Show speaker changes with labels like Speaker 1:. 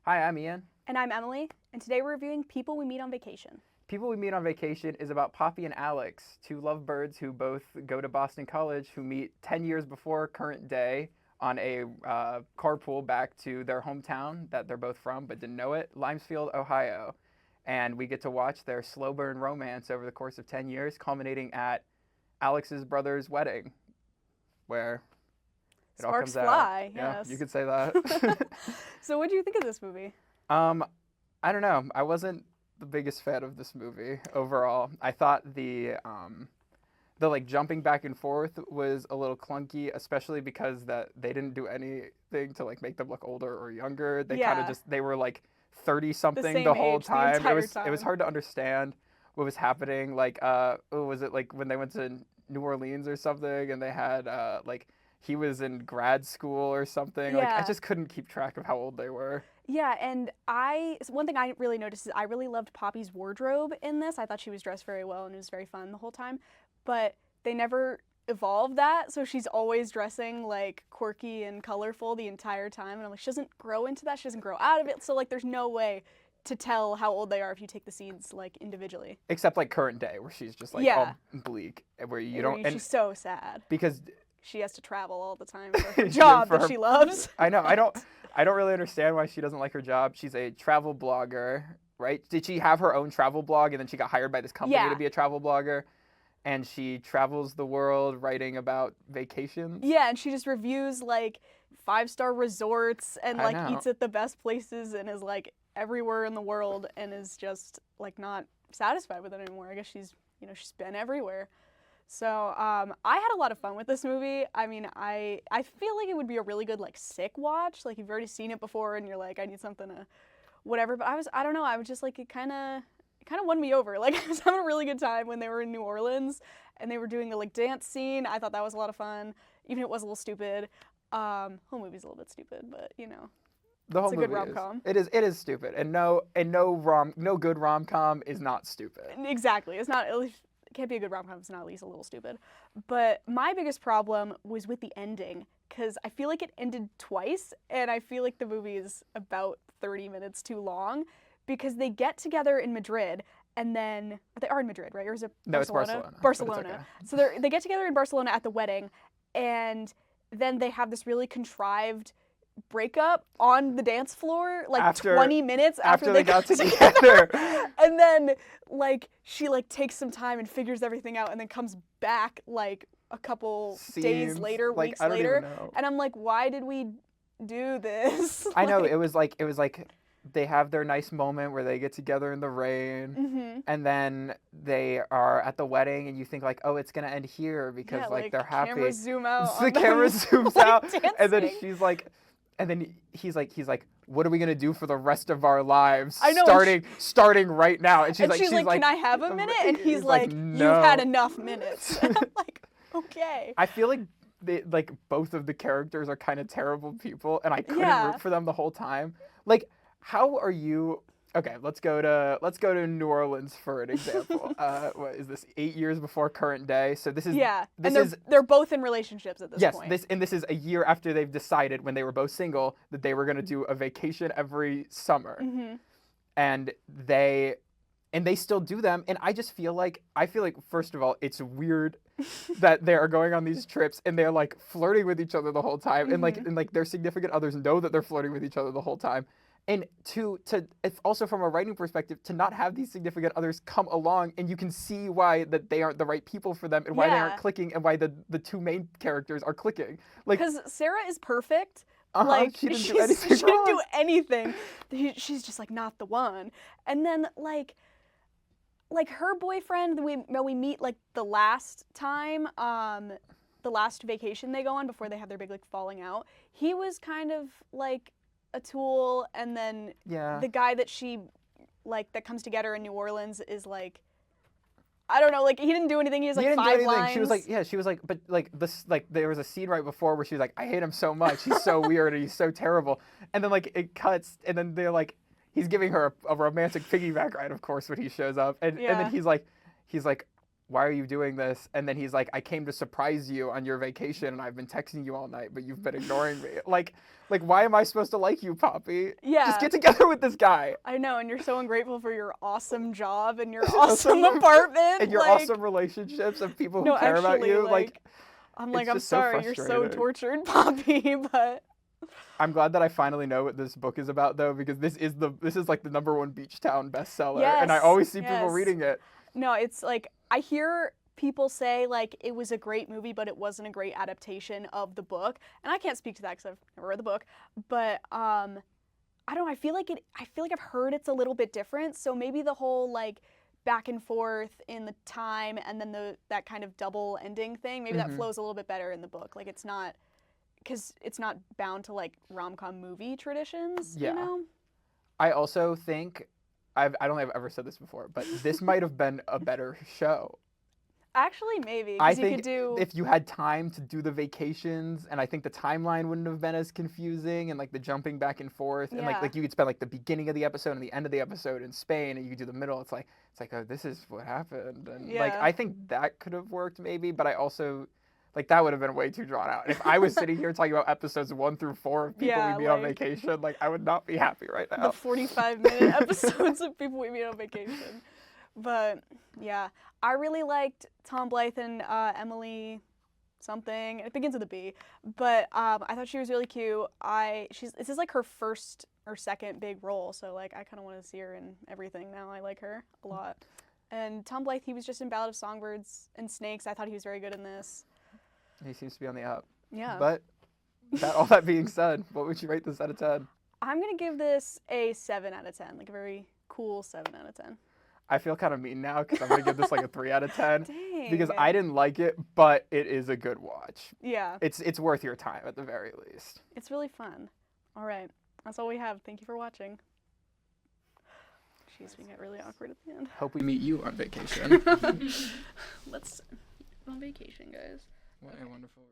Speaker 1: Hi, I'm Ian.
Speaker 2: And I'm Emily, and today we're reviewing People We Meet on Vacation.
Speaker 1: People We Meet on Vacation is about Poppy and Alex, two lovebirds who both go to Boston College, who meet 10 years before current day on a carpool back to their hometown that they're both from but didn't know it, Limesfield, Ohio. And we get to watch their slow burn romance over the course of 10 years, culminating at Alex's brother's wedding, where it all
Speaker 2: Sparks
Speaker 1: comes
Speaker 2: fly,
Speaker 1: out. Yeah,
Speaker 2: yes.
Speaker 1: you could say that.
Speaker 2: So what do you think of this movie?
Speaker 1: I don't know. I wasn't the biggest fan of this movie overall. I thought the like jumping back and forth was a little clunky, especially because that they didn't do anything to like make them look older or younger. They kind of
Speaker 2: Yeah.
Speaker 1: just they were like 30 something
Speaker 2: same
Speaker 1: the whole
Speaker 2: age the
Speaker 1: time.
Speaker 2: entire
Speaker 1: It was
Speaker 2: time.
Speaker 1: hard to understand what was happening. Like was it like when they went to New Orleans or something and they had like he was in grad school or something. Like I
Speaker 2: Yeah.
Speaker 1: just couldn't keep track of how old they were.
Speaker 2: Yeah, and one thing I really noticed is I really loved Poppy's wardrobe in this. I thought she was dressed very well and it was very fun the whole time. But they never evolved that, so she's always dressing like quirky and colorful the entire time. And I'm like, she doesn't grow into that. She doesn't grow out of it. So like there's no way to tell how old they are if you take the scenes like individually.
Speaker 1: Except like current day where she's just like
Speaker 2: Yeah.
Speaker 1: all bleak and where you don't and
Speaker 2: She's so sad.
Speaker 1: because
Speaker 2: She has to travel all the time for her job
Speaker 1: for
Speaker 2: that
Speaker 1: her-
Speaker 2: she loves.
Speaker 1: I know I don't really understand why she doesn't like her job. She's a travel blogger, right? Did she have her own travel blog and then she got hired by this company
Speaker 2: Yeah.
Speaker 1: to be a travel blogger? And she travels the world writing about vacations.
Speaker 2: Yeah, and she just reviews like 5-star resorts and
Speaker 1: I
Speaker 2: like
Speaker 1: know.
Speaker 2: eats at the best places and is like everywhere in the world and is just like not satisfied with it anymore. I guess she's been everywhere. So I had a lot of fun with this movie. I mean, I feel like it would be a really good like sick watch. Like you've already seen it before and you're like, I need something to whatever. But I don't know. I was just like it kind of won me over. Like I was having a really good time when they were in New Orleans and they were doing the like dance scene. I thought that was a lot of fun, even if it was a little stupid. Whole movie's a little bit stupid, but
Speaker 1: The whole
Speaker 2: it's a good
Speaker 1: movie
Speaker 2: rom-com.
Speaker 1: It is stupid. And no good rom-com is not stupid.
Speaker 2: Exactly. It's not. It can't be a good rom-com if it's not at least a little stupid. But my biggest problem was with the ending because I feel like it ended twice, and I feel like the movie is about 30 minutes too long because they get together in Madrid. And then they are in Madrid, right? Or is it
Speaker 1: No,
Speaker 2: Barcelona?
Speaker 1: it's Barcelona.
Speaker 2: Barcelona.
Speaker 1: But it's okay.
Speaker 2: So they get together in Barcelona at the wedding, and then they have this really contrived breakup on the dance floor like
Speaker 1: After-
Speaker 2: 20 minutes after
Speaker 1: they got together.
Speaker 2: And then like she like takes some time and figures everything out and then comes back like a couple days
Speaker 1: Seems
Speaker 2: later,
Speaker 1: like,
Speaker 2: weeks
Speaker 1: I don't
Speaker 2: later.
Speaker 1: even know.
Speaker 2: And I'm like, why did we do this?
Speaker 1: I know it was like they have their nice moment where they get together in the rain,
Speaker 2: Mm-hmm.
Speaker 1: and then they are at the wedding, and you think like, oh, it's gonna end here because
Speaker 2: Yeah,
Speaker 1: like they're happy.
Speaker 2: Cameras zoom out.
Speaker 1: The
Speaker 2: on them,
Speaker 1: camera zooms
Speaker 2: like,
Speaker 1: out, and then
Speaker 2: dancing.
Speaker 1: she's like, and then he's like, what are we gonna do for the rest of our lives?
Speaker 2: I know, and
Speaker 1: starting right now. And she's
Speaker 2: she's like, can I have a minute? And he's like,
Speaker 1: no.
Speaker 2: you've had enough minutes. And I'm like, okay.
Speaker 1: I feel like like both of the characters are kind of terrible people, and I couldn't
Speaker 2: Yeah.
Speaker 1: root for them the whole time. Like, how are you? Okay, let's go to New Orleans for an example. What is this? 8 years before current day. So this is
Speaker 2: Yeah,
Speaker 1: This
Speaker 2: and
Speaker 1: is
Speaker 2: they're both in relationships at this
Speaker 1: yes.
Speaker 2: point.
Speaker 1: This is a year after they've decided when they were both single that they were gonna do a vacation every summer,
Speaker 2: Mm-hmm.
Speaker 1: and they still do them. And I feel like first of all, it's weird that they are going on these trips and they're like flirting with each other the whole time, and like their significant others know that they're flirting with each other the whole time. And if also from a writing perspective, to not have these significant others come along, and you can see why that they aren't the right people for them, and why they aren't
Speaker 2: Yeah.
Speaker 1: clicking, and why the two main characters are clicking. Like,
Speaker 2: Because Sarah is perfect.
Speaker 1: like she didn't do anything
Speaker 2: she didn't do
Speaker 1: wrong.
Speaker 2: anything. She's just like not the one. And then like her boyfriend we meet like the last time, the last vacation they go on before they have their big like falling out. He was kind of like a tool, and then
Speaker 1: Yeah.
Speaker 2: the guy that she like that comes together in New Orleans is like, I don't know, like he didn't do anything. He has like
Speaker 1: He didn't do
Speaker 2: 5
Speaker 1: anything.
Speaker 2: lines.
Speaker 1: She was like, but like this, like there was a scene right before where she was like, I hate him so much. He's so weird and he's so terrible. And then like it cuts, and then they're like, he's giving her a romantic piggyback ride, of course, when he shows up, and then
Speaker 2: Yeah.
Speaker 1: he's like, why are you doing this? And then he's like, I came to surprise you on your vacation, and I've been texting you all night, but you've been ignoring me. Like, why am I supposed to like you, Poppy?
Speaker 2: Yeah.
Speaker 1: Just get together with this guy.
Speaker 2: I know, and you're so ungrateful for your awesome job and your awesome apartment.
Speaker 1: And your
Speaker 2: like,
Speaker 1: awesome relationships and people who
Speaker 2: no,
Speaker 1: care about
Speaker 2: actually,
Speaker 1: you.
Speaker 2: I'm
Speaker 1: it's
Speaker 2: like, I'm
Speaker 1: just so
Speaker 2: sorry, you're so
Speaker 1: frustrating.
Speaker 2: tortured, Poppy, but
Speaker 1: I'm glad that I finally know what this book is about, though, because this is like the #1 beach town bestseller, and I
Speaker 2: yes,
Speaker 1: always see people
Speaker 2: yes.
Speaker 1: reading it.
Speaker 2: No, it's like, I hear people say, like, it was a great movie, but it wasn't a great adaptation of the book, and I can't speak to that because I've never read the book, but, I don't know, I feel like I've heard it's a little bit different, so maybe the whole, like, back and forth in the time, and then that kind of double ending thing, maybe that flows a little bit better in the book, like, it's not, because it's not bound to, like, rom-com movie traditions,
Speaker 1: Yeah.
Speaker 2: you know?
Speaker 1: I also think, I don't think I've ever said this before, but this might have been a better show.
Speaker 2: Actually, maybe,
Speaker 1: I
Speaker 2: because you
Speaker 1: think
Speaker 2: could do,
Speaker 1: if you had time to do the vacations, and I think the timeline wouldn't have been as confusing, and like the jumping back and forth, and
Speaker 2: Yeah.
Speaker 1: like you could spend like the beginning of the episode and the end of the episode in Spain, and you could do the middle. It's like, oh, this is what happened, and like
Speaker 2: Yeah.
Speaker 1: I think that could have worked maybe, but I also like that would have been way too drawn out. If I was sitting here talking about episodes 1 through 4 of people
Speaker 2: Yeah,
Speaker 1: we meet on
Speaker 2: like-
Speaker 1: vacation, like I would not be happy right now.
Speaker 2: the 45-minute episodes of people we meet on vacation. But yeah, I really liked Tom Blythe and Emily something. It begins with a B. But I thought she was really cute. This is like her first or second big role, so like I kind of want to see her in everything now. I like her a lot. And Tom Blythe, he was just in Ballad of Songbirds and Snakes. I thought he was very good in this.
Speaker 1: He seems to be on the up.
Speaker 2: Yeah.
Speaker 1: But all that being said, what would you rate this out of 10?
Speaker 2: I'm gonna give this a 7 out of 10, like a very cool 7 out of 10.
Speaker 1: I feel kind of mean now because I'm going to give this like a 3 out of 10.
Speaker 2: Dang.
Speaker 1: Because I didn't like it, but it is a good watch.
Speaker 2: Yeah.
Speaker 1: It's worth your time at the very least.
Speaker 2: It's really fun. All right. That's all we have. Thank you for watching. Jeez, we get really awkward at the end.
Speaker 1: Hope we meet you on vacation.
Speaker 2: Let's on vacation, guys.
Speaker 1: What a wonderful